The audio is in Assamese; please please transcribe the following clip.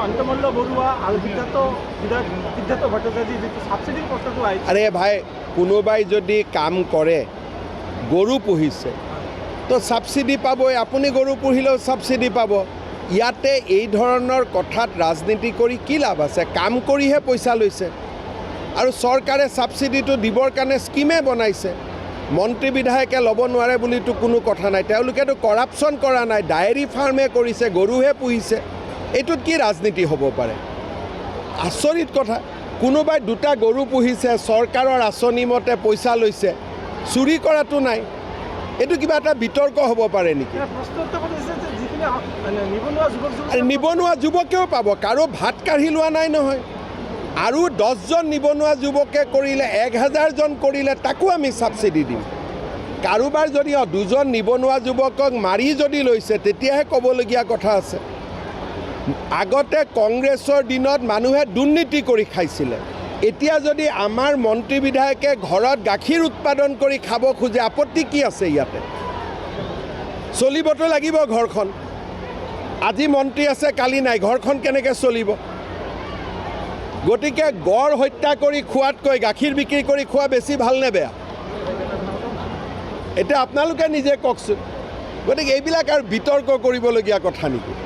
অনিতামল্ল বৰুৱা আৰু সিদ্ধাৰ্থ ভট্টাচাৰ্যৰ যিটো ছাবচিডিৰ প্ৰশ্নটো আহিছে। আৰে ভাই, কোনোবাই যদি কাম কৰে, গৰু পুহিছে তো ছাবচিডি পাবই। আপুনি গৰু পুহিলেও ছাবচিডি পাব। ইয়াতে এই ধৰণৰ কথাত ৰাজনীতি কৰি কি লাভ আছে? কাম কৰিহে পইচা লৈছে। আৰু চৰকাৰে ছাবচিডিটো দিবৰ কাৰণে স্কিমে বনাইছে। মন্ত্ৰী বিধায়কে ল'ব নোৱাৰে বুলিতো কোনো কথা নাই। তেওঁলোকেতো কৰাপশ্যন কৰা নাই, ডায়েৰী ফাৰ্মে কৰিছে, গৰুহে পুহিছে। এইটোত কি ৰাজনীতি হ'ব পাৰে? আচৰিত কথা। কোনোবাই দুটা গৰু পুহিছে, চৰকাৰৰ আঁচনি মতে পইচা লৈছে, চুৰি কৰাটো নাই। এইটো কিবা এটা বিতৰ্ক হ'ব পাৰে নেকি? নিবনুৱা যুৱকেও পাব, কাৰো ভাত কাঢ়ি লোৱা নাই নহয়। আৰু 10জন নিবনুৱা যুৱকে কৰিলে, 1000জন কৰিলে তাকো আমি ছাবচিডি দিম। কাৰোবাৰ যদি 2জন নিবনুৱা যুৱকক মাৰি যদি লৈছে তেতিয়াহে ক'বলগীয়া কথা আছে। আগতে কংগ্ৰেছৰ দিনত মানুহে দুৰ্নীতি কৰি খাইছিলে। এতিয়া যদি আমাৰ মন্ত্ৰী বিধায়কে ঘৰত গাখীৰ উৎপাদন কৰি খাব খোজে, আপত্তি কি আছে? ইয়াতে চলিবতো লাগিব ঘৰখন। আজি মন্ত্ৰী আছে, কালি নাই, ঘৰখন কেনেকৈ চলিব? গতিকে গড় হত্যা কৰি খোৱাতকৈ গাখীৰ বিক্ৰী কৰি খোৱা বেছি ভাল নে বেয়া? এতিয়া আপোনালোকে নিজে কওকচোন। গতিকে এইবিলাক আৰু বিতৰ্ক কৰিবলগীয়া কথা নেকি?